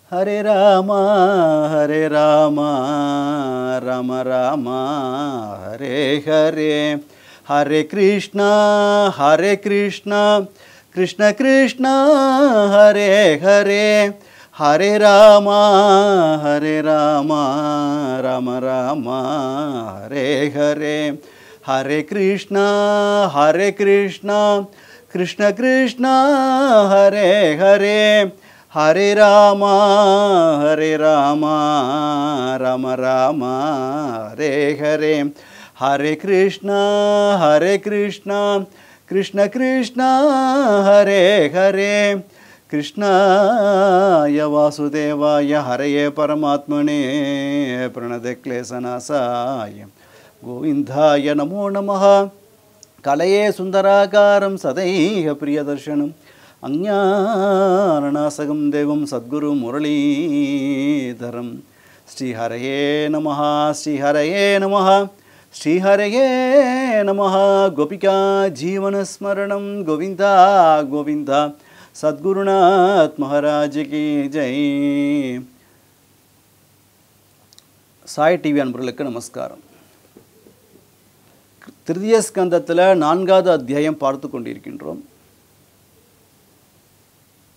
Hare Rama, Hare Rama, Rama Rama, Hare Hare, Hare Krishna, Krishna Krishna, Hare Hare, Hare Rama, Rama Rama, Hare Hare, Hare Krishna, Krishna Krishna, Hare Hare, Hare Rama, Rama Rama, Hare Hare, Hare Krishna, Krishna Krishna, Hare Hare, Krishnaya Vasudevaya Haraye Paramatmane Pranadakleshanasaya Govindaya Namo Namaha Kalaye Sundarakaram Sadaiha Priyadarshanam Ajnanasagam Devam Sadguru Muralidharam Sri Haraye Namaha Sri Haraye Namaha Sri Haraye Namaha Gopika Jeevana Smaranam Govinda Govinda Sadgurunath Maharaj ki Jai. Sai TV அன்பர்களுக்கு நமஸ்காரம். திருதிய ஸ்கந்தத்தில் 4வது அத்தியாயம் பார்த்து கொண்டிருக்கின்றோம்.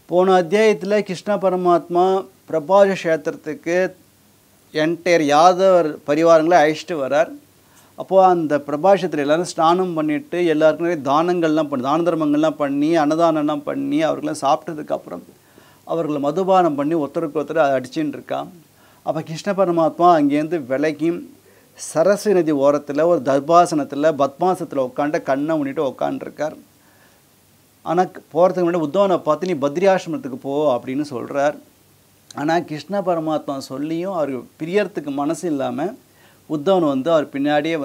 போன அத்தியாயத்தில் கிருஷ்ண பரமாத்மா பிரபாஷ கஷேத்திரத்துக்கு entire யாதவர் பரிவாரங்களை அழைச்சிட்டு வரார். அப்போது அந்த பிரபாஷத்தில் எல்லோரும் ஸ்நானம் பண்ணிவிட்டு எல்லாருக்கும் நிறைய தானங்கள்லாம் பண்ணி தான தர்மங்கள்லாம் பண்ணி அன்னதானம்லாம் பண்ணி அவர்களெலாம் சாப்பிட்டதுக்கப்புறம் அவர்களை மதுபானம் பண்ணி ஒருத்தருக்கு ஒருத்தர் அடிச்சுன்னு இருக்கான். அப்போ கிருஷ்ண பரமாத்மா அங்கேருந்து விலகி சரஸ்வதி நதி ஓரத்தில் ஒரு தர்பாசனத்தில் பத்மாசத்தில் உட்காந்து கண்ணை முன்னிட்டு உட்காந்துருக்கார். ஆனால் போகிறதுக்கு முன்னாடி உத்தவனை பார்த்து நீ பத்ரி ஆசிரமத்துக்கு போ அப்படின்னு சொல்கிறார். ஆனால் கிருஷ்ண பரமாத்மா சொல்லியும் அவருக்கு பிரியறதுக்கு மனசு இல்லாமல் உத்தவன் அவர் பின்னாடியே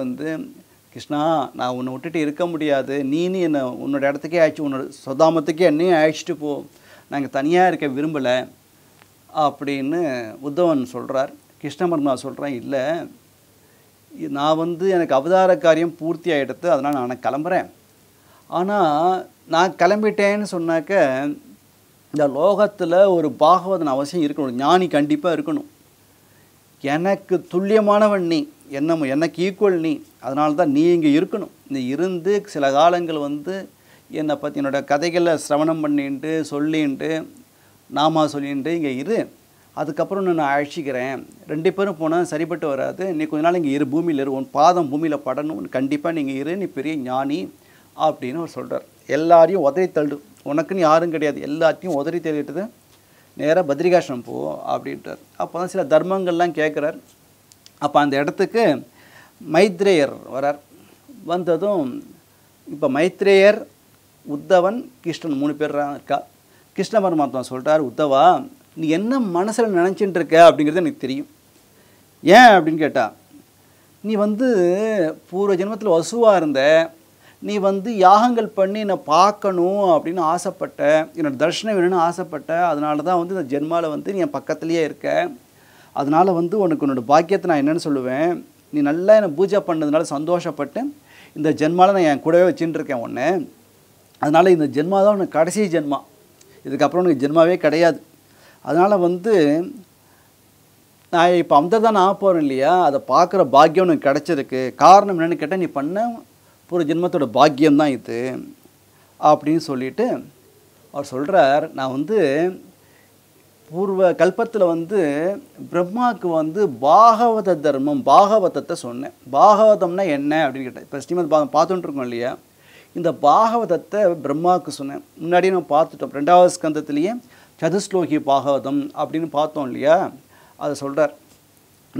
கிருஷ்ணா நான் உன்னை விட்டுட்டு இருக்க முடியாது, நீ என்னை உன்னோட இடத்துக்கே ஆயிடுச்சு, உன்னோட சொதாமத்துக்கே என்னையும் அழைச்சிட்டு போ, நாங்கள் தனியாக இருக்க விரும்பலை அப்படின்னு உத்தவன் சொல்கிறார். கிருஷ்ண பரமாத்மா சொல்கிறேன், இல்லை நான் எனக்கு அவதார காரியம் பூர்த்தி ஆகிடுது, அதனால் நான் கிளம்புறேன். ஆனால் நான் கிளம்பிட்டேன்னு சொன்னாக்க இந்த லோகத்தில் ஒரு பாகவதன் அவசியம் இருக்கணும், ஒரு ஞானி கண்டிப்பாக இருக்கணும். எனக்கு துல்லியமானவன் நீ, எனக்கு ஈக்குவல் நீ, அதனால தான் நீ இங்கே இருக்கணும். நீ இருந்து சில காலங்கள் என்னை பற்றி என்னோட கதைகளை சிரவணம் பண்ணிட்டு சொல்லின்ட்டு நாமா சொல்லின்ட்டு இங்கே இரு, அதுக்கப்புறம் நான் அழைச்சிக்கிறேன். 2 பேரும் போனால் சரிப்பட்டு வராது, நீ கொஞ்ச நாள் இங்கே இரு, பூமியில் இரு, உன் பாதம் பூமியில் படணும், கண்டிப்பாக நீங்கள் இரு, நீ பெரிய ஞானி அப்படின்னு அவர் சொல்கிறார். எல்லாரையும் உதறி தள்ளு, உனக்குன்னு யாரும் கிடையாது, எல்லாத்தையும் உதறி தள்ளிட்டுது நேராக பத்ரிகாசிரமம் போ அப்படின்றார். அப்போ தான் சில தர்மங்கள்லாம் கேட்குறார். அப்போ அந்த இடத்துக்கு மைத்ரேயர் வரார். வந்ததும் இப்போ மைத்ரேயர், உத்தவன், கிருஷ்ணன் 3 பேர் இருக்கா. கிருஷ்ண பரமாத்மா சொல்கிறார், உத்தவா நீ என்ன மனசில் நினச்சிட்டு இருக்க அப்படிங்கிறது எனக்கு தெரியும். ஏன் அப்படின்னு கேட்டால், நீ பூர்வ ஜென்மத்தில் வசுவாக இருந்த, நீ யாகங்கள் பண்ணி என்னை பார்க்கணும் அப்படின்னு ஆசைப்பட்ட, என்னோடய தர்ஷனம் வேணும்னு ஆசைப்பட்ட, அதனால தான் இந்த ஜென்மாவில் நீ என் பக்கத்துலேயே இருக்க. அதனால் உனக்கு உன்னோட பாக்கியத்தை நான் என்னென்னு சொல்லுவேன், நீ நல்லா என்னை பூஜை பண்ணதுனால சந்தோஷப்பட்டு இந்த ஜென்மாவில் நான் என் கூடவே வச்சுட்டு இருக்கேன் உன்னை. அதனால் இந்த ஜென்மா தான் உனக்கு கடைசி ஜென்மா, இதுக்கப்புறம் உனக்கு ஜென்மாவே கிடையாது. அதனால் நான் இப்போ தான் ஆக போகிறேன் இல்லையா, அதை பார்க்குற பாக்கியம் உனக்கு கிடச்சிருக்கு. காரணம் என்னென்னு கேட்டால், நீ பண்ண ஒரு ஜென்மத்தோட பாக்கியம்தான் இது அப்படின்னு சொல்லிட்டு அவர் சொல்கிறார். நான் பூர்வ கல்பத்தில் பிரம்மாவுக்கு பாகவத தர்மம் பாகவதத்தை சொன்னேன். பாகவதம்னா என்ன அப்படின்னு கேட்டேன். இப்போ ஸ்ரீமத் பாகம் பார்த்துட்டு இருக்கோம் இல்லையா, இந்த பாகவதத்தை பிரம்மாவுக்கு சொன்னேன். முன்னாடியே நம்ம பார்த்துட்டோம், 2வது ஸ்கந்தத்திலேயே சதுஸ்லோகி பாகவதம் அப்படின்னு பார்த்தோம் இல்லையா. அதை சொல்கிறார்,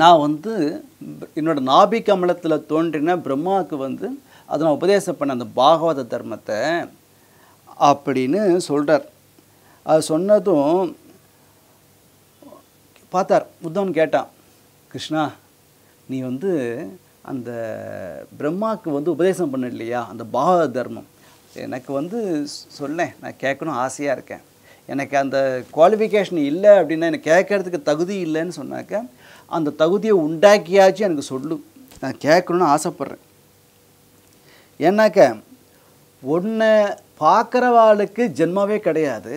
நான் என்னோட நாபி கமலத்தில் தோன்றின பிரம்மாவுக்கு அதை நான் உபதேசம் பண்ண அந்த பாகவத தர்மத்தை அப்படின்னு சொல்கிறார். அது சொன்னதும் பார்த்தார். உத்தவன் கேட்டான், கிருஷ்ணா நீ அந்த பிரம்மாவுக்கு உபதேசம் பண்ண இல்லையா அந்த பாகவத தர்மம், எனக்கு சொல்லேன், நான் கேட்கணும் ஆசையாக இருக்கேன். எனக்கு அந்த குவாலிஃபிகேஷன் இல்லை அப்படின்னா, எனக்கு கேட்கறதுக்கு தகுதி இல்லைன்னு சொன்னாக்க, அந்த தகுதியை உண்டாக்கியாச்சும் எனக்கு சொல்லு, நான் கேட்கணுன்னு ஆசைப்பட்றேன். ஏன்னாக்க உன்னை பார்க்குறவாளுக்கு ஜென்மாவே கிடையாது,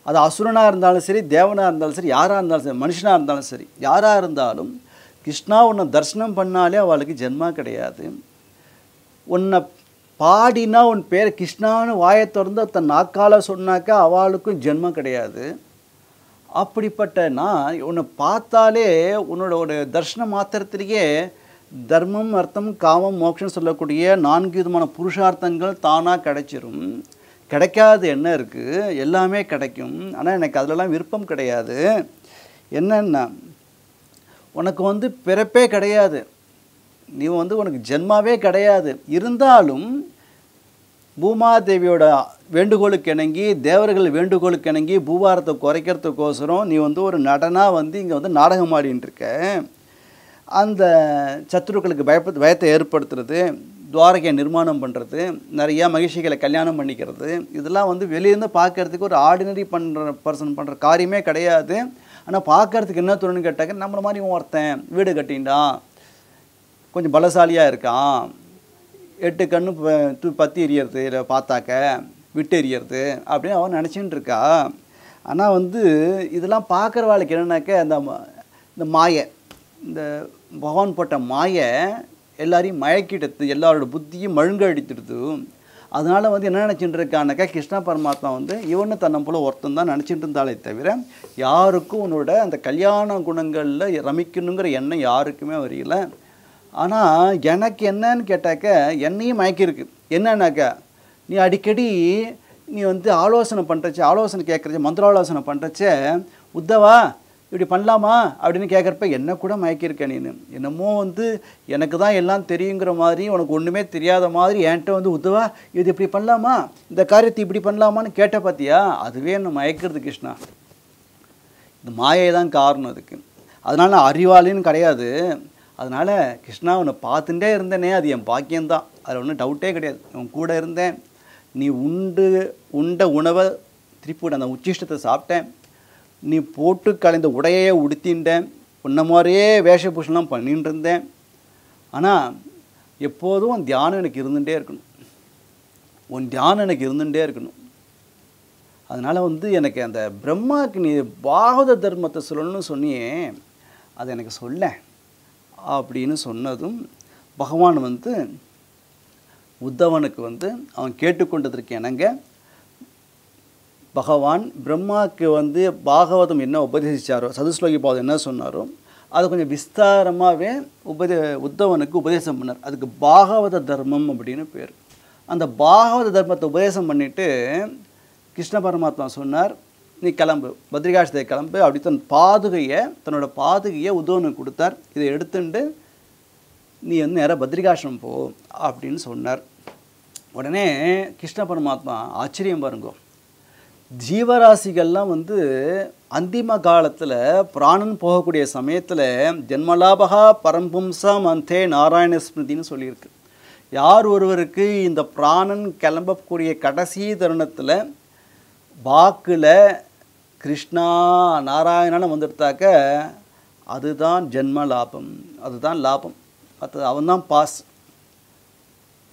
அது அசுரனாக இருந்தாலும் சரி, தேவனாக இருந்தாலும் சரி, யாராக இருந்தாலும் சரி, மனுஷனாக இருந்தாலும் சரி, யாராக இருந்தாலும் கிருஷ்ணா உன்னை தரிசனம் பண்ணாலே அவளுக்கு ஜென்மா கிடையாது. உன்னை பாடினா உன் பேர் கிருஷ்ணான்னு வாயை திறந்து தன் நாக்கால சொன்னாக்கா அவளுக்கும் ஜென்மம் கிடையாது. அப்படிப்பட்ட நான் உன்னை பார்த்தாலே உன்னோட ஒரு தர்ஷன மாத்திரத்திலேயே தர்மம், அர்த்தம், காமம், மோட்சம் சொல்லக்கூடிய 4 விதமான புருஷார்த்தங்கள் தானாக கிடைச்சிரும். கிடைக்காது என்ன இருக்குது? எல்லாமே கிடைக்கும். ஆனால் எனக்கு அதிலலாம் விருப்பம் கிடையாது. என்னென்னா உனக்கு பிறப்பே கிடையாது, நீ உனக்கு ஜென்மாவே கிடையாது. இருந்தாலும் பூமாதேவியோட வேண்டுகோளுக்கு இணங்கி, தேவர்கள் வேண்டுகோளுக்கு இணங்கி பூபாரத்தை குறைக்கிறதுக்கோசரம் நீ ஒரு நடனாக இங்கே நாடகம் ஆடின்னு இருக்க. அந்த சத்துருக்களுக்கு பயத்தை ஏற்படுத்துறது, துவாரகையை நிர்மாணம் பண்ணுறது, நிறையா மகிழ்ச்சிகளை கல்யாணம் பண்ணிக்கிறது, இதெல்லாம் வெளியிருந்து பார்க்கறதுக்கு ஒரு ஆர்டினரி பர்சன் பண்ணுற காரியமே கிடையாது. ஆனால் பார்க்கறதுக்கு என்ன தோணுன்னு கேட்டாக்க, நம்மளை மாதிரி ஒருத்தன் வீடு கட்டின்டான், கொஞ்சம் பலசாலியாக இருக்கான், 8 கண்ணு பற்றி எரியறது, இல்லை பார்த்தாக்க விட்டு எரியறது அப்படின்னு அவன் நினச்சின்னு இருக்கா. ஆனால் இதெல்லாம் பார்க்குற வாழ்க்கை என்னன்னாக்க, இந்த மாயை, இந்த பகவான் போட்ட மாயை எல்லாரையும் மயக்கிடுது, எல்லாரோட புத்தியும் மழுங்க அடித்துடுது. அதனால் என்ன நினச்சிட்டு இருக்கானாக்கா, கிருஷ்ணா பரமாத்மா இவனு தன்னை போல் ஒருத்தன் தான் நினச்சிட்டு இருந்தாலே தவிர யாருக்கும் உன்னோட அந்த கல்யாண குணங்களில் ரமிக்கணுங்கிற எண்ணம் யாருக்குமே வரையில. ஆனால் எனக்கு என்னன்னு கேட்டாக்க, என்னையும் மயக்கிருக்கு. என்னன்னாக்கா, நீ அடிக்கடி நீ ஆலோசனை பண்ணுறச்சே, ஆலோசனை கேட்குறச்சே, மந்திராலோசனை பண்ணுறச்சே, உத்தவா இப்படி பண்ணலாமா அப்படின்னு கேட்குறப்ப என்ன கூட மயக்கியிருக்கேன். நீ என்னமோ எனக்கு தான் எல்லாம் தெரியுங்கிற மாதிரி, உனக்கு ஒன்றுமே தெரியாத மாதிரி என்கிட்ட உத்தவா இது இப்படி பண்ணலாமா, இந்த காரியத்தை இப்படி பண்ணலாமான்னு கேட்ட பார்த்தியா, அதுவே என்ன மயக்கிறது கிருஷ்ணா. இந்த மாயை தான் காரணம் அதுக்கு. அதனால் நான் அறிவாளின்னு கிடையாது. அதனால் கிருஷ்ணா உன்னை பார்த்துட்டே இருந்தேனே, அது என் பாக்கியம்தான், அதில் ஒன்றும் டவுட்டே கிடையாது. உன் கூட இருந்தேன், நீ உண்ட உணவை திருப்பி அந்த உச்சிஷ்டத்தை சாப்பிட்டேன், நீ போட்டு கலைந்த உடையே உடுத்தின்றேன், உன்ன மாதிரியே வேஷபூஷணம் பண்ணிட்டு இருந்தேன். ஆனால் எப்போதும் உன் தியானம் எனக்கு இருந்துகிட்டே இருக்கணும், உன் தியானம் எனக்கு இருந்துகிட்டே இருக்கணும். அதனால் எனக்கு அந்த பிரம்மாவுக்கு நீ பாகவத தர்மத்தை சொல்லணும்னு சொன்னியே, அதை எனக்கு சொல்ல அப்படின்னு சொன்னதும் பகவான் உத்தவனுக்கு அவன் கேட்டுக்கொண்டதற்கு இணங்க பகவான் பிரம்மாவுக்கு பாகவதம் என்ன உபதேசித்தாரோ, சதுஸ்லோகி பாவம் என்ன சொன்னாரோ அதை கொஞ்சம் விஸ்தாரமாகவே உத்தவனுக்கு உபதேசம் பண்ணார். அதுக்கு பாகவத தர்மம் அப்படின்னு பேர். அந்த பாகவத தர்மத்தை உபதேசம் பண்ணிவிட்டு கிருஷ்ண பரமாத்மா சொன்னார், நீ கிளம்பு, பத்ரிகாஷ்டத்தை கிளம்பு. அப்படி தன்னோட பாதுகையை உத்தவனுக்கு கொடுத்தார். இதை எடுத்துட்டு நீ நேராக பத்ரிகாஷ்டம் போ அப்படின்னு சொன்னார். உடனே கிருஷ்ண பரமாத்மா ஆச்சரியம் பாருங்கோ, ஜீவராசிகள்லாம் அந்திம காலத்தில் பிராணன் போகக்கூடிய சமயத்தில் ஜென்மலாபகா பரம்பும்சம் அந்தே நாராயண ஸ்மிருதின்னு சொல்லியிருக்கு. யார் ஒருவருக்கு இந்த பிராணன் கிளம்பக்கூடிய கடைசி தருணத்தில் வாக்கில் கிருஷ்ணா நாராயணன்னு வந்துடுத்தாக்க அதுதான் ஜென்ம லாபம், அதுதான் லாபம். அது அவன்தான் பாஸ்.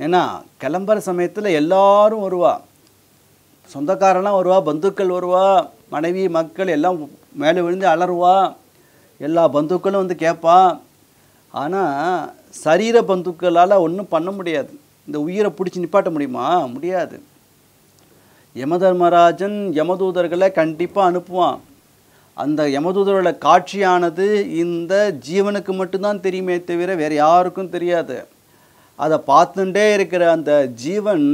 ஏன்னா கிளம்புற சமயத்தில் எல்லாரும் வருவா, சொந்தக்காரெல்லாம் வருவா, பந்துக்கள் வருவா, மனைவி மக்கள் எல்லாம் மேலே விழுந்து அலறுவா, எல்லா பந்துக்களும் கேட்பா. ஆனால் சரீர பந்துக்களால் ஒன்றும் பண்ண முடியாது. இந்த உயிரை பிடிச்சி நிப்பாட்ட முடியுமா? முடியாது. யமதர்மராஜன் யமதூதர்களை கண்டிப்பாக அனுப்புவான். அந்த யமதூதரோட காட்சியானது இந்த ஜீவனுக்கு மட்டும்தான் தெரியுமே தவிர வேறு யாருக்கும் தெரியாது. அதை பார்த்துட்டே இருக்கிற அந்த ஜீவன்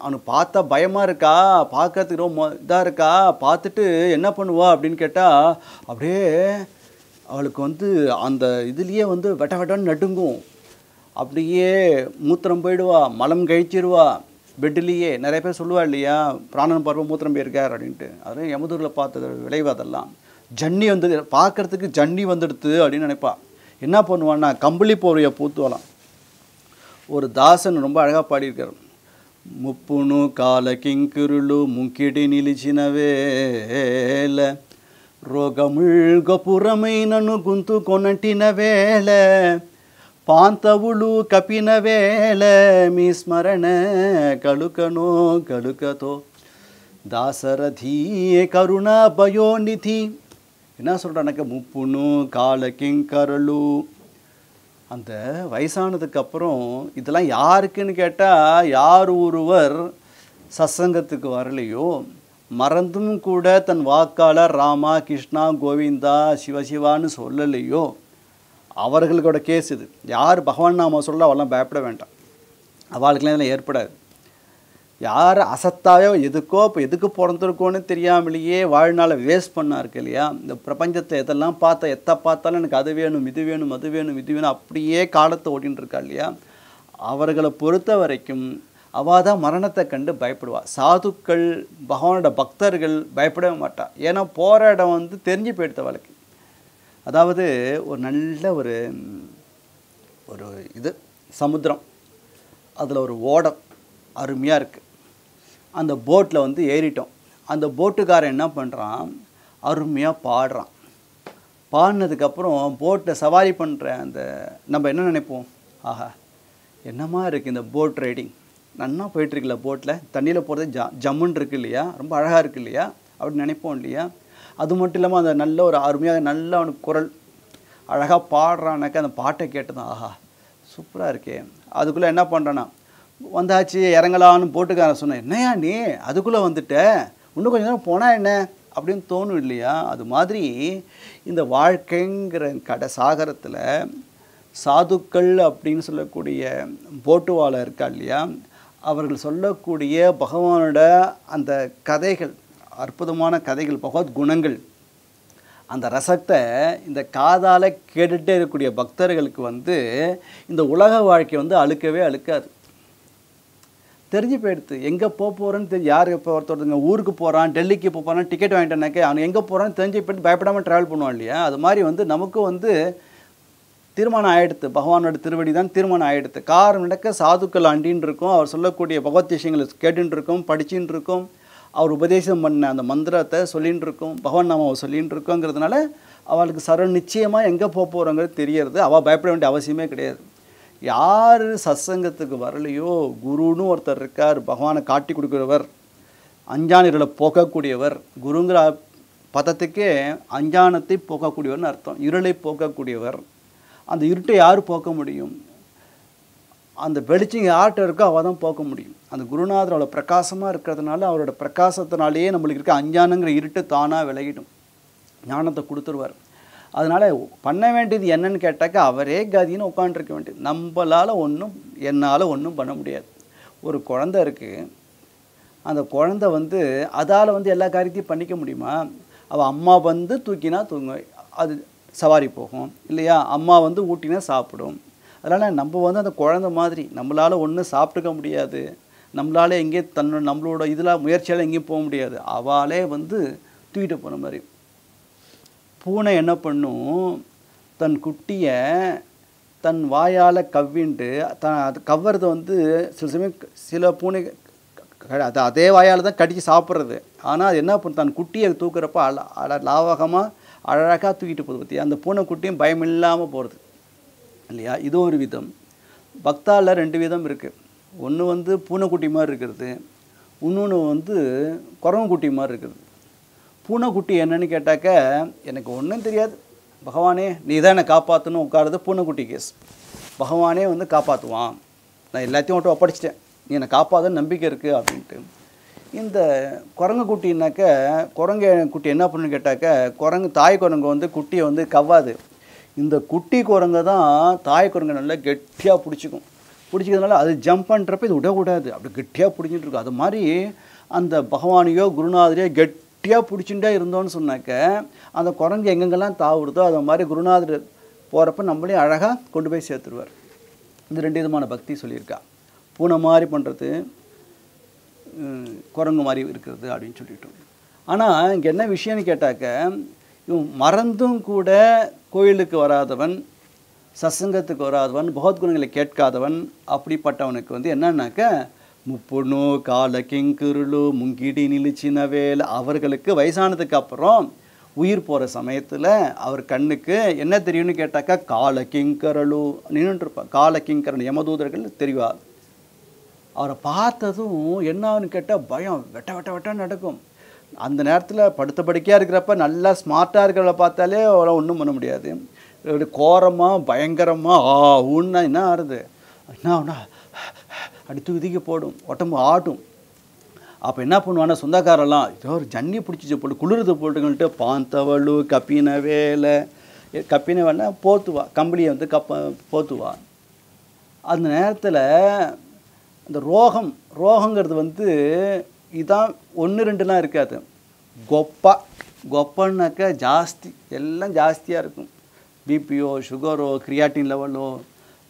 அவனுக்கு பார்த்தா பயமாக இருக்கா, பார்க்கறதுக்கு ரொம்ப இதாக இருக்கா, பார்த்துட்டு என்ன பண்ணுவா அப்படின்னு கேட்டால் அப்படியே அவளுக்கு அந்த இதுலேயே வெட்ட வெட்டன்னு நடுங்கும், அப்படியே மூத்திரம் போயிடுவா, மலம் கழிச்சிடுவா. பெட்டிலேயே நிறைய பேர் சொல்லுவா இல்லையா, பிராணன் பருவம் மூத்திரம் போயிருக்கார் அப்படின்ட்டு. அது யமதூரில் பார்த்தது விளைவு. அதெல்லாம் ஜன்னி பார்க்குறதுக்கு ஜன்னி வந்துடுது அப்படின்னு நினைப்பா. என்ன பண்ணுவான்னா கம்பளி போர்வையை பூத்துவலாம். ஒரு தாசன் ரொம்ப அழகாக பாடியிருக்கார், ముప్పును కాలకింకురులు ముంకిడి నిలిచిన వేళ రోగముల్ గపురమైనను గుంతు కొనటిన వేళ పాంతవులు కపిన వేళ మీ స్మరణ కలుకనో కలుకతో தாசரதி கருணா பயோநிதி. என்ன சொல்கிறானாக்க முப்புணு கால கிங்கரலு. அந்த வயசானதுக்கப்புறம் இதெல்லாம் யாருக்குன்னு கேட்டால், யார் ஒருவர் சத்சங்கத்துக்கு வரலையோ, மறந்தும் கூட தன் வாக்கால் ராமா கிருஷ்ணா கோவிந்தா சிவசிவான்னு சொல்லலையோ அவர்களோட கேஸ் இது. யார் பகவான் நாம சொல்ல அவெல்லாம் பயப்பட வேண்டாம், அவளுக்கெல்லாம் இதெல்லாம் ஏற்படாது. யார் அசத்தாவே எதுக்கோ இப்போ எதுக்கு பிறந்திருக்கோன்னு தெரியாமலேயே வாழ்நாளை வேஸ்ட் பண்ணா இருக்கு இல்லையா. இந்த பிரபஞ்சத்தை எதெல்லாம் பார்த்தா எத்தை பார்த்தாலும் எனக்கு அது வேணும் இது வேணும் அது வேணும் இது வேணும் அப்படியே காலத்தை ஓட்டின்னு இருக்கா இல்லையா. அவர்களை பொறுத்த வரைக்கும் அவள் தான் மரணத்தை கண்டு பயப்படுவா. சாதுக்கள் பகவானோட பக்தர்கள் பயப்படவே மாட்டா. ஏன்னா போகிற இடம் வந்து தெரிஞ்சு போயிடுத்த வாழ்க்கை. அதாவது ஒரு நல்ல ஒரு ஒரு இது சமுத்திரம், அதில் ஒரு ஓடம் அருமையாக இருக்குது. அந்த போட்டில் வந்து ஏறிட்டோம். அந்த போட்டுக்காரன் என்ன பண்ணுறான், அருமையாக பாடுறான். பாடினதுக்கப்புறம் போட்டை சவாரி பண்ணுற அந்த நம்ம என்ன நினைப்போம், ஆஹா என்னமா இருக்குது இந்த போட் ரைடிங், நன்னா போயிட்டுருக்குல்ல போட்டில், தண்ணியில் போகிறது ஜம்முன்னு இருக்குது இல்லையா, ரொம்ப அழகாக இருக்குது இல்லையா அப்படின்னு நினைப்போம் இல்லையா. அது மட்டும் இல்லாமல் அந்த நல்ல ஒரு அருமையாக நல்ல அவனுக்கு குரல் அழகாக பாடுறானாக்கா அந்த பாட்டை கேட்டு தான் ஆஹா சூப்பராக இருக்கே. அதுக்குள்ளே என்ன பண்ணுறான்னா வந்தாச்சு இறங்கலான்னு போட்டுக்காரன் சொன்னேன், என்னையா நீ அதுக்குள்ளே வந்துட்ட, இன்னும் கொஞ்சம் நேரம் போனால் என்ன அப்படின்னு தோணும் இல்லையா. அது மாதிரி இந்த வாழ்க்கைங்கிற சாகரத்தில் சாதுக்கள் அப்படின்னு சொல்லக்கூடிய போட்டுவாளை இருக்கா இல்லையா, அவர்கள் சொல்லக்கூடிய பகவானோட அந்த கதைகள், அற்புதமான கதைகள், பகவத் குணங்கள், அந்த ரசத்தை இந்த காதால் கேட்டுகிட்டே இருக்கக்கூடிய பக்தர்களுக்கு வந்து இந்த உலக வாழ்க்கை வந்து அழுக்கவே அழுக்காது. தெரிஞ்சு போயிடுது எங்கே போகிறேன்னு தெரியும். யார் இப்போ ஒருத்தருங்க ஊருக்கு போகிறான், டெல்லிக்கு போகிறான், டிக்கெட் வாங்கிட்டேனாக்கே அவன் எங்கே போகிறான்னு தெரிஞ்சு போயிட்டு பயப்படாமல் ட்ராவல் பண்ணுவான் இல்லையா. அது மாதிரி வந்து நமக்கு வந்து தீர்மானம் ஆகிடுது, பகவானோட திருவடி தான் தீர்மானம் ஆகிடுது. காரணம் நடக்க சாதுக்கள் அண்டின்னு இருக்கும், அவர் சொல்லக்கூடிய பகவத் விஷயங்களை கேட்டுன்னு இருக்கோம், படிச்சுட்டு இருக்கோம், அவர் உபதேசம் பண்ண அந்த மந்திரத்தை சொல்லின்னு இருக்கோம், பகவான் நாம சொல்லின்னு இருக்கோங்கிறதுனால அவளுக்கு சர்வ நிச்சயமாக எங்கே போகிறோங்கிறது தெரியறது. அவள் பயப்பட வேண்டிய அவசியமே கிடையாது. யார் சத்சங்கத்துக்கு வரலையோ, குருன்னு ஒருத்தர் இருக்கார், பகவானை காட்டி கொடுக்குறவர், அஞ்ஞானிகளை போக்கக்கூடியவர். குருங்கிற பதத்துக்கே அஞ்ஞானத்தை போக்கக்கூடியவர்னு அர்த்தம், இருளை போக்கக்கூடியவர். அந்த இருட்டை யார் போக்க முடியும், அந்த வெளிச்சம் யார்கிட்ட இருக்கோ அவள் தான் போக்க முடியும். அந்த குருநாதர் அவ்வளோ பிரகாசமாக இருக்கிறதுனால அவரோட பிரகாசத்தினாலேயே நம்மளுக்கு இருக்க அஞ்ஞானங்கிற இருட்டு தானாக விலகிடும், ஞானத்தை கொடுத்துருவார். அதனால் பண்ண வேண்டியது என்னன்னு கேட்டாக்கா அவரே கதின்னு உட்காண்ட்ருக்க வேண்டியது. நம்மளால் ஒன்றும் என்னால் ஒன்றும் பண்ண முடியாது. ஒரு குழந்தை இருக்குது, அந்த குழந்தை வந்து அதால் வந்து எல்லா காரியத்தையும் பண்ணிக்க முடியுமா. அவள் அம்மா வந்து தூக்கினா தூங்க, அது சவாரி போகும் இல்லையா, அம்மா வந்து ஊட்டினா சாப்பிடும். அதனால் நம்ம வந்து அந்த குழந்தை மாதிரி நம்மளால் ஒன்றும் சாப்பிட்டுக்க முடியாது, நம்மளால் எங்கேயும் நம்மளோட இதில் முயற்சியால் எங்கேயும் போக முடியாது. அவளே வந்து தூக்கிட்டு போன மாதிரி. பூனை என்ன பண்ணும், தன் குட்டியை தன் வாயால் கவ்வின்ட்டு அது கவ்வுறது வந்து சில சமயம் சில பூனை அதே வாயால் தான் கடிச்சு சாப்பிட்றது. ஆனால் அது என்ன பண்ணும், தன் குட்டியை தூக்குறப்ப லாவகமாக அழகாக தூக்கிட்டு போகுது பற்றி, அந்த பூனை குட்டியும் பயம் இல்லாமல் போகிறது இல்லையா. இது ஒரு விதம். பக்தாவில் ரெண்டு விதம் இருக்குது. ஒன்று வந்து பூனைக்குட்டி மாதிரி இருக்கிறது, இன்னொன்று வந்து குரங்குக்குட்டி மாதிரி இருக்கிறது. பூனைக்குட்டி என்னன்னு கேட்டாக்க எனக்கு ஒன்றும் தெரியாது, பகவானே நீ தான் என்னை காப்பாற்றணும் உட்காருது பூனைக்குட்டி கேஸ். பகவானே வந்து காப்பாற்றுவான், நான் எல்லாத்தையும் மட்டும் ஒப்படைச்சிட்டேன், நீ என்னை காப்பாற்றுன்னு நம்பிக்கை இருக்குது அப்படின்ட்டு. இந்த குரங்கு குட்டின்னாக்க குரங்கு குட்டி என்ன பண்ணுன்னு கேட்டாக்க, குரங்கு தாய் குரங்கு வந்து குட்டியை வந்து கவ்வாது. இந்த குட்டி குரங்கை தான் தாய் குரங்கை நல்லா கெட்டியாக பிடிச்சிக்கும். பிடிச்சிக்கிறதுனால அது ஜம்ப் பண்ணுறப்ப இது விடக்கூடாது, அப்படி கெட்டியாக பிடிச்சிட்டு இருக்கும். அது மாதிரி அந்த பகவானையோ குருநாதரையோ கெட்டியாக பிடிச்சுட்டே இருந்தோன்னு சொன்னாக்க அந்த குரங்கு எங்கெங்கெல்லாம் தாவுடுதோ அது மாதிரி குருநாதர் போகிறப்ப நம்மளையும் அழகாக கொண்டு போய் சேர்த்துருவார். இந்த ரெண்டு விதமான பக்தி சொல்லியிருக்கா. பூனை மாதிரி பண்ணுறது, குரங்கு மாதிரி இருக்கிறது அப்படின்னு சொல்லிட்டோம். ஆனால் இங்கே என்ன விஷயம்னு கேட்டாக்க, இவன் மறந்தும் கூட கோயிலுக்கு வராதவன், சத்சங்கத்துக்கு வராதவன், பகவத்குணங்களை கேட்காதவன், அப்படிப்பட்டவனுக்கு வந்து என்னன்னாக்க முப்புணு கால கிங்குருளு முங்கிடி நிலிச்சின வேலை, அவர்களுக்கு வயசானதுக்கு அப்புறம் உயிர் போகிற சமயத்தில் அவர் கண்ணுக்கு என்ன தெரியும்னு கேட்டாக்கா கால கிங்கரலு நின்றுருப்பார். கால கிங்கரன் யமதூதர்கள் தெரிவார். அவரை பார்த்ததும் என்னான்னு கேட்டால் பயம் வெட்ட நடக்கும். அந்த நேரத்தில் படுத்த படுக்கையாக இருக்கிறப்ப நல்லா ஸ்மார்ட்டாக இருக்கிறவளை பார்த்தாலே அவளை ஒன்றும் பண்ண முடியாது. இப்படி கோரமாக பயங்கரமாக ஊன்னா என்ன ஆறுது, என்ன ஆகுனா அடி தூக்கி போடும், உடம்பு ஆட்டும். அப்போ என்ன பண்ணுவான்னா சொந்தக்காரெல்லாம் ஏதோ ஒரு ஜன்னி பிடிச்சிச்சு போட்டு குளிர்றது போட்டுங்கள்ட்டு பாந்தவளு கப்பின வேலை வேலை போத்துவா, கம்பளியை வந்து போத்துவா. அந்த நேரத்தில் அந்த ரோகங்கிறது வந்து இதான் 1 2லாம் இருக்காது. கொப்பன்னாக்கா ஜாஸ்தி, எல்லாம் ஜாஸ்தியாக இருக்கும். பிபியோ சுகரோ கிரியாட்டின் லெவலோ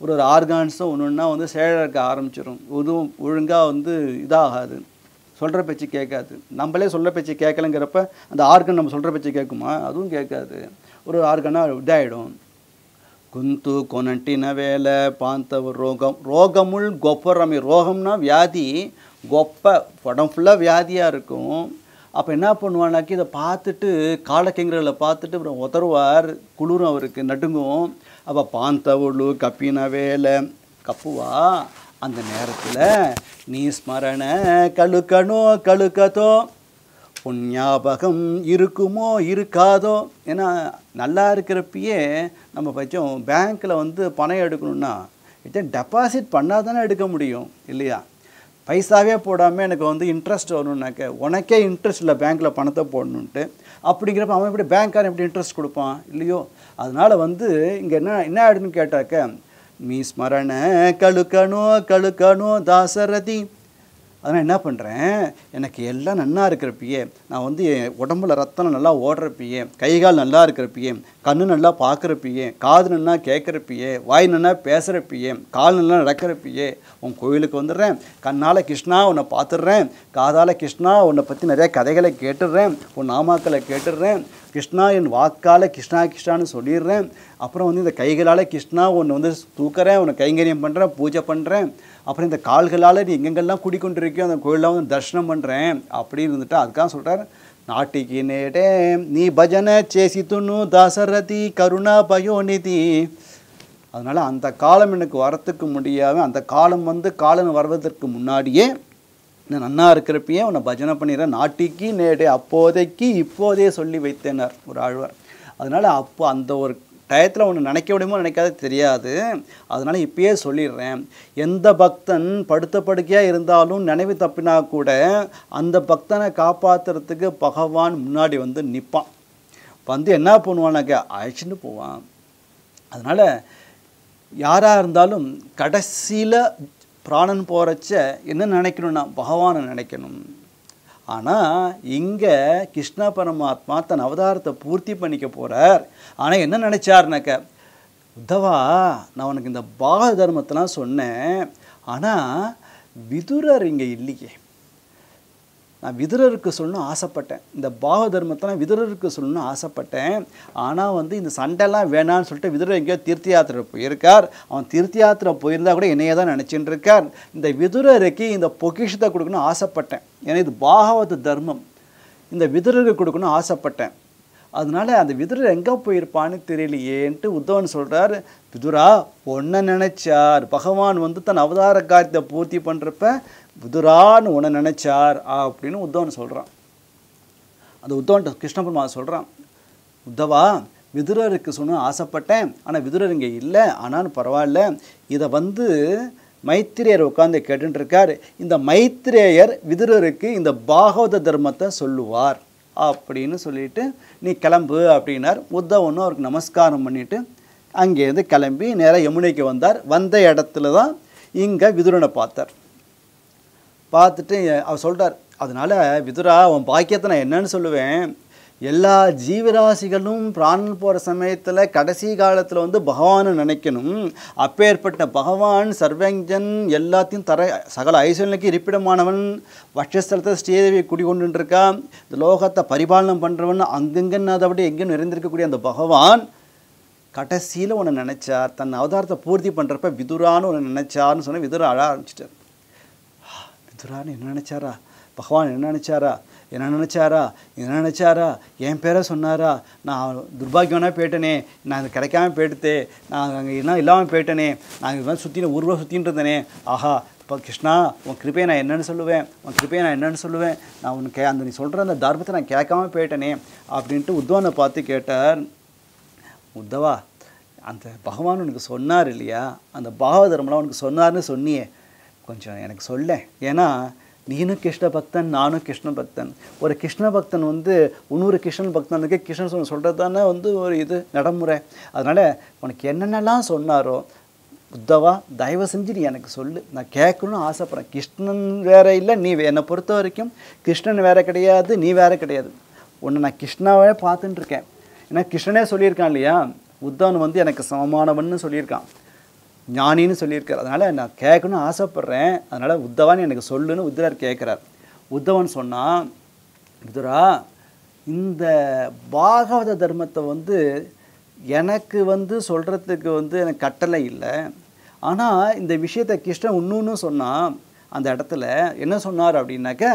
ஒரு ஆர்கான்ஸும் ஒன்று வந்து செயலக்க ஆரம்பிச்சிடும். இதுவும் ஒழுங்காக வந்து இதாகாது, சொல்கிற பேச்சு கேட்காது. நம்மளே சொல்கிற பேச்சு கேட்கலங்கிறப்ப அந்த ஆர்கன் நம்ம சொல்கிற பேச்சு கேட்குமா? அதுவும் கேட்காது. ஒரு ஆர்கனாக இதாகிடும். குந்து கொனட்டின வேலை பாந்தவர் ரோகமுள் கொப்பரமி. ரோகம்னா வியாதி, உடம்பு ஃபுல்லாக வியாதியாக இருக்கும். அப்போ என்ன பண்ணுவானாக்கி இதை பார்த்துட்டு காலக்கெங்கரில் பார்த்துட்டு அப்புறம் உதறுவார், குளிரும், அவருக்கு நடுங்கும். அப்போ பாந்தவளு கப்பின வேலை கப்புவா. அந்த நேரத்தில் நீ ஸ்மரண கழுக்கதோ உன் ஞாபகம் இருக்குமோ இருக்காதோ. ஏன்னா நல்லா இருக்கிறப்பயே நம்ம பட்சம் பேங்க்கில் வந்து பணம் எடுக்கணுன்னா டெபாசிட் பண்ணால் தானே எடுக்க முடியும் இல்லையா? பைசாவே போடாமல் எனக்கு வந்து இன்ட்ரெஸ்ட் வரணுன்னாக்க உனக்கே இன்ட்ரெஸ்ட் இல்லை பேங்க்கில் பணத்தை போடணுன்ட்டு. அப்படிங்கிறப்ப அவன் எப்படி பேங்க்காரன் எப்படி இன்ட்ரெஸ்ட் கொடுப்பான் இல்லையோ? அதனால் வந்து இங்கே என்ன ஆயிடுன்னு கேட்டாக்க நீ ஸ்மரண கழுக்கணோ தாசரதி. அதனால் என்ன பண்ணுறேன், எனக்கு எல்லாம் நல்லா இருக்கிறப்பியே, நான் வந்து என் உடம்புல ரத்தம் நல்லா ஓடுறப்பியே, கைகால் நல்லா இருக்கிறப்பியே, கண்ணு நல்லா பார்க்குறப்பியே, காது நல்லா கேட்குறப்பியே, வாய் நல்லா பேசுகிறப்பியே, கால் நல்லா நடக்கிறப்பியே, உன் கோயிலுக்கு வந்துடுறேன். கண்ணால் கிருஷ்ணா உன்னை பார்த்துடுறேன், காதால் கிருஷ்ணா உன்னை பற்றி நிறைய கதைகளை கேட்டுடுறேன், உன் நாமாக்களை கேட்டுடுறேன், கிருஷ்ணா என் வாக்கால் கிருஷ்ணான்னு சொல்லிடுறேன். அப்புறம் வந்து இந்த கைகளால் கிருஷ்ணா உன்னை வந்து தூக்குறேன், உன்னை கைங்கரியம் பண்ணுறேன், பூஜை பண்ணுறேன். அப்புறம் இந்த கால்களால் நீ எங்கெங்கெல்லாம் குடிக்கொண்டிருக்கியோ அந்த கோயிலெலாம் வந்து தரிசனம் பண்ணுறேன் அப்படின்னு இருந்துட்டு அதுக்காக சொல்கிறார். நாட்டிக்கு நேடே நீ பஜனை சேசித்துன்னு தாசரதி கருணா பயோநிதி. அதனால் அந்த காலம் எனக்கு வரத்துக்கு முடியாமல், அந்த காலம் வந்து காலம் வருவதற்கு முன்னாடியே நான் நன்னா இருக்கிறப்பயே உன்னை பஜனை பண்ணிடுறேன். நாட்டிக்கு நேடே அப்போதைக்கு இப்போதே சொல்லி வைத்தேனார் ஒரு ஆழ்வார். அதனால் அப்போ அந்த ஒரு டயத்தில் ஒன்று நினைக்க முடியுமோ நினைக்காத தெரியாது. அதனால் இப்பயே சொல்லிடுறேன், எந்த பக்தன் படுத்த படுக்கையாக இருந்தாலும் நினைவு தப்பினா கூட அந்த பக்தனை காப்பாற்றுறதுக்கு பகவான் முன்னாடி வந்து நிற்பான். வந்து என்ன பண்ணுவானாக்க அழைச்சிட்டு போவான். அதனால் யாராக இருந்தாலும் கடைசியில் பிராணன் போகிறச்ச என்ன நினைக்கணும்னா பகவானை நினைக்கணும். ஆனால் இங்கே கிருஷ்ண பரமாத்மா தன் அவதாரத்தை பூர்த்தி பண்ணிக்க போகிறார். ஆனால் என்ன நினச்சார்னாக்க, உத்தவா நான் உனக்கு இந்த பாக தர்மத்தெல்லாம் சொன்னேன், ஆனால் விதுரர் இங்கே இல்லையே. நான் விதுரருக்கு சொல்லணும்னு ஆசைப்பட்டேன், இந்த பாக தர்மத்தெல்லாம் விதுரருக்கு சொல்லணும்னு ஆசைப்பட்டேன். ஆனால் வந்து இந்த சண்டைலாம் வேணான்னு சொல்லிட்டு விதுரர் எங்கேயோ தீர்த்த யாத்திரை போயிருக்கார். அவன் தீர்த்த யாத்திரை போயிருந்தா கூட என்னையே தான் நினச்சிட்டு இருக்கார். இந்த விதுரருக்கு இந்த பொக்கிஷத்தை கொடுக்கணும்னு ஆசைப்பட்டேன், ஏன்னா இது பாகவத தர்மம். இந்த விதுரருக்கு கொடுக்கணும்னு ஆசைப்பட்டேன். அதனால அந்த விதுரர் எங்கே போயிருப்பான்னு தெரியலையேன்ட்டு உத்தவன் சொல்கிறார், விதுரா ஒன்றை நினைச்சார் பகவான் வந்து தன் அவதார காரியத்தை பூர்த்தி பண்ணுறப்ப விதுரான்னு ஒன்றை நினைச்சார் அப்படின்னு உத்தவன் சொல்கிறான். அந்த உத்தவன்ட்ட கிருஷ்ண பரமாத்மா சொல்கிறான், உத்தவா விதுரருக்கு சொன்ன ஆசைப்பட்டேன், ஆனால் விதுரர் இங்கே இல்லை, ஆனாலும் பரவாயில்ல, இதை வந்து மைத்திரேயர் உட்காந்து கேட்டுருக்கார். இந்த மைத்திரேயர் விதுரருக்கு இந்த பாகவத தர்மத்தை சொல்லுவார் அப்படின்னு சொல்லிட்டு நீ கிளம்பு அப்படின்னார். உத்தவனும் அவருக்கு நமஸ்காரம் பண்ணிவிட்டு அங்கேருந்து கிளம்பி நேராக யமுனைக்கு வந்தார். வந்த இடத்துல தான் இங்கே விதுரனை பார்த்தார். பார்த்துட்டு அவர் சொல்கிறார், அதனால் விதுரா உன் பாக்கியத்தை நான் என்னன்னு சொல்லுவேன், எல்லா ஜீவராசிகளும் பிராணன் போகிற சமயத்தில் கடைசி காலத்தில் வந்து பகவானை நினைக்கணும். அப்பேற்பட்ட பகவான் சர்வஞ்சன், எல்லாத்தையும் தர சகல ஐஸ்வர்யனுக்கு இருப்பிடமானவன், வட்சஸ்தலத்தை ஸ்ரீதேவி குடிகொண்டுருக்கா, இந்த லோகத்தை பரிபாலனம் பண்ணுறவன், அங்கெங்கன்னு அதபடி எங்கேயும் நிறைந்திருக்கக்கூடிய அந்த பகவான் கடைசியில் ஒன்று நினச்சார், தன் அவதாரத்தை பூர்த்தி பண்ணுறப்ப விதுரான்னு ஒன்று நினச்சார்னு சொன்ன விதுரா அழ ஆரம்பிச்சிட்டார். விதுரான்னு என்ன நினச்சாரா, பகவான் என்ன நினச்சாரா, என்ன நினச்சாரா, என் பேரை சொன்னாரா, நான் துர்பாகியவனாக போயிட்டேனே, நான் அது கிடைக்காம போயிடுத்தே, நான் அங்கே என்ன இல்லாமல் போயிட்டேனே, நான் இது மாதிரி ஊர்வா சுற்றின்னு இருந்தேனே, ஆஹா அப்போ கிருஷ்ணா உன் கிருப்பையை நான் என்னென்னு சொல்லுவேன், உன் கிருப்பையை நான் என்னென்னு சொல்லுவேன், நான் உனக்கு அந்த நீ சொல்கிற அந்த தர்மத்தை நான் கேட்காம போயிட்டேனே அப்படின்ட்டு உத்தவனை பார்த்து கேட்டார். உத்தவா, அந்த பகவான் உனக்கு சொன்னார் இல்லையா, அந்த பாகவ தர்மம்லாம் உனக்கு சொன்னார்னு சொன்னியே, கொஞ்சம் எனக்கு சொல்ல. ஏன்னா நீனும் கிருஷ்ண பக்தன், நானும் கிருஷ்ண பக்தன். ஒரு கிருஷ்ண பக்தன் வந்து இன்னொரு கிருஷ்ணன் பக்தனுக்கு கிருஷ்ணன் சொல்கிறது தானே வந்து ஒரு இது நடைமுறை. அதனால் உனக்கு என்னென்னலாம் சொன்னாரோ உத்தவா தயவு செஞ்சு நீ எனக்கு சொல்லு, நான் கேட்கணும்னு ஆசைப்பட்றேன். கிருஷ்ணன் வேற இல்லை, நீ என்னை பொறுத்த வரைக்கும் கிருஷ்ணன் வேற கிடையாது, நீ வேற கிடையாது. உன்னை நான் கிருஷ்ணாவே பார்த்துட்டு இருக்கேன். ஏன்னா கிருஷ்ணனே சொல்லியிருக்கான் இல்லையா, உத்தவன் வந்து எனக்கு சமமானவன்னு சொல்லியிருக்கான், ஞானின்னு சொல்லியிருக்கார். அதனால் நான் கேட்கணும்னு ஆசைப்பட்றேன், அதனால் உத்தவான்னு எனக்கு சொல்லுன்னு உத்தரர் கேட்குறார். உத்தவன் சொன்னால், விதுரா இந்த பாகவத தர்மத்தை வந்து எனக்கு வந்து சொல்கிறதுக்கு வந்து எனக்கு கட்டளை இல்லை. ஆனால் இந்த விஷயத்தை கிருஷ்ணன் இன்னொன்று சொன்னால், அந்த இடத்துல என்ன சொன்னார் அப்படின்னாக்க,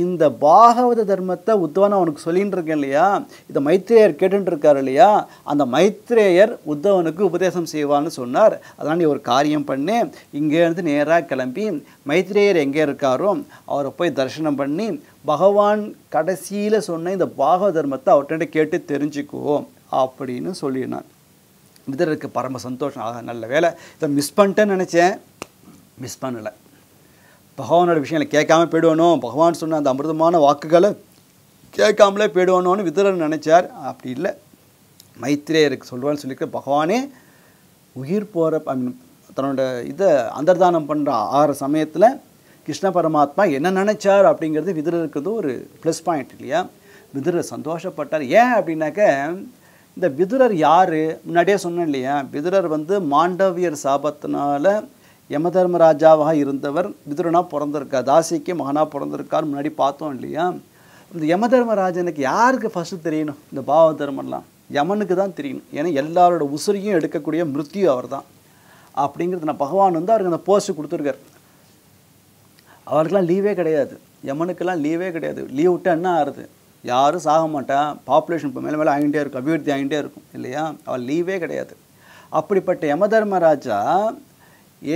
இந்த பாகவத தர்மத்தை உத்தவன் அவனுக்கு சொல்லின்னு இருக்கேன் இல்லையா, இதை மைத்ரேயர் கேட்டுட்டு இருக்கார் இல்லையா, அந்த மைத்ரேயர் உத்தவனுக்கு உபதேசம் செய்வான்னு சொன்னார். அதனால் நீ ஒரு காரியம் பண்ணு, இங்கேருந்து நேராக கிளம்பி மைத்ரேயர் எங்கே இருக்காரோ அவரை போய் தரிசனம் பண்ணி பகவான் கடைசியில் சொன்ன இந்த பாகவத தர்மத்தை அவர்கிட்ட கேட்டு தெரிஞ்சுக்கோ அப்படின்னு சொல்லினான். விதுரருக்கு பரம சந்தோஷம். ஆக நல்ல வேலை, இதை மிஸ் பண்ணிட்டேன்னு நினச்சேன், மிஸ் பண்ணலை. பகவானோட விஷயங்களை கேட்காம போயிடுவானோ, பகவான் சொன்ன அந்த அமிர்தமான வாக்குகளை கேட்காமலே போயிடுவானோன்னு விதுரர் நினச்சார். அப்படி இல்லை, மைத்ரேயருக்கு சொல்லுவான்னு சொல்லியிருக்க, பகவானே உயிர் போகிற தன்னோட இதை அந்தர்தானம் பண்ணுற ஆகிற சமயத்தில் கிருஷ்ண பரமாத்மா என்ன நினச்சார் அப்படிங்கிறது விதுரருக்கு ஒரு ப்ளஸ் பாயிண்ட் இல்லையா. விதுரர் சந்தோஷப்பட்டார். ஏன் அப்படின்னாக்க, இந்த விதுரர் யார், முன்னாடியே சொன்னேன் இல்லையா, விதுரர் வந்து மாண்டவியர் சாபத்தினால யமதர்மராஜாவாக இருந்தவர் விதுரனாக பிறந்திருக்கார், தாசிக்கு மகனாக பிறந்திருக்கார், முன்னாடி பார்த்தோம் இல்லையா. இந்த யமதர்மராஜனுக்கு யாருக்கு ஃபஸ்ட்டு தெரியணும், இந்த பாவ தர்மம்லாம் யமனுக்கு தான் தெரியணும். ஏன்னா எல்லாரோட உசுரையும் எடுக்கக்கூடிய மிருத்யு அவர் தான். அப்படிங்கிறது நான் பகவான் வந்து அவருக்கு அந்த போஸ்ட்டு கொடுத்துருக்கார். அவருக்கெல்லாம் லீவே கிடையாது, யமனுக்கெல்லாம் லீவே கிடையாது. லீவ் விட்டால் என்ன ஆறுது, யாரும் சாக மாட்டான், பாப்புலேஷன் இப்போ மேலே மேலே ஆகிட்டே இருக்கும், அபிவிருத்தி ஆகிட்டே இருக்கும் இல்லையா, அவள் லீவே கிடையாது. அப்படிப்பட்ட யமதர்மராஜா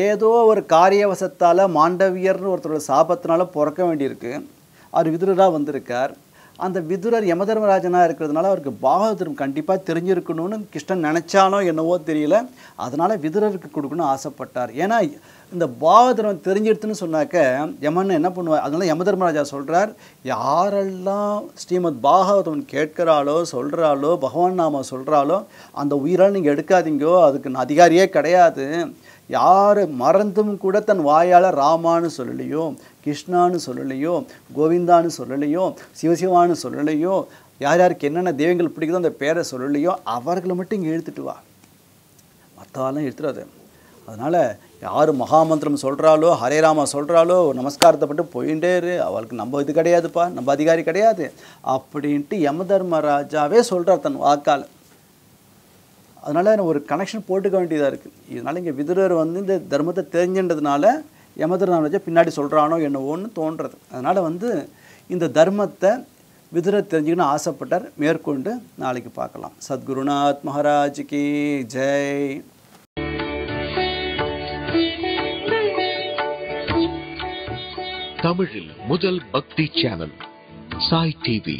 ஏதோ ஒரு காரியவசத்தால் மாண்டவியர்னு ஒருத்தரோட சாபத்தினால பிறக்க வேண்டியிருக்கு. அவர் விதுரராக வந்திருக்கார். அந்த விதுரர் யமதர்மராஜனாக இருக்கிறதுனால அவருக்கு பாகவதம் கண்டிப்பாக தெரிஞ்சிருக்கணும்னு கிருஷ்ணன் நினச்சானோ என்னவோ தெரியல, அதனால் விதுரருக்கு கொடுக்கணும்னு ஆசைப்பட்டார். ஏன்னா இந்த பாகவதம் தெரிஞ்சிடுதுன்னு சொன்னாக்க யமன் என்ன பண்ணுவார். அதனால யமதர்மராஜா சொல்கிறார், யாரெல்லாம் ஸ்ரீமத் பாகவதம் கேட்கிறாளோ சொல்கிறாளோ பகவான் நாம சொல்கிறாளோ அந்த உயிரால் நீங்கள் எடுக்காதீங்கோ, அதுக்கு நான் அதிகாரியே கிடையாது. யார் மறந்தும் கூட தன் வாயால் ராமான்னு சொல்லலையோ, கிருஷ்ணான்னு சொல்லலையோ, கோவிந்தான்னு சொல்லலையோ, சிவசிவான்னு சொல்லலையோ, யார் யாருக்கு என்னென்ன தெய்வங்கள் பிடிக்குதோ அந்த பேரை சொல்லலையோ அவர்களை மட்டும் இங்கே இழுத்துட்டு வா, மற்றவாலாம் எடுத்துடாது. அதனால் யார் மகாமந்திரம் சொல்கிறாளோ, ஹரே ராமா சொல்கிறாளோ, நமஸ்காரத்தை பட்டு போயிட்டே இரு, அவளுக்கு நம்ம இது கிடையாதுப்பா, நம்ம அதிகாரி கிடையாது அப்படின்ட்டு யமதர்மராஜாவே சொல்கிறார் தன் வாக்கால். அதனால் ஒரு கனெக்ஷன் போட்டுக்க வேண்டியதாக இருக்குது. இதனால் இங்கே விதுரர் வந்து இந்த தர்மத்தை தெரிஞ்சுன்றதுனால யமதர்மராஜா பின்னாடி சொல்கிறானோ என்னவோன்னு தோன்றுறது. அதனால் வந்து இந்த தர்மத்தை விதுரர் தெரிஞ்சுக்கணும்னு ஆசைப்பட்டார். மேற்கொண்டு நாளைக்கு பார்க்கலாம். சத்குருநாத் மகாராஜ் கி ஜெய். தமிழில் முதல் பக்தி சேனல் சாய் டிவி.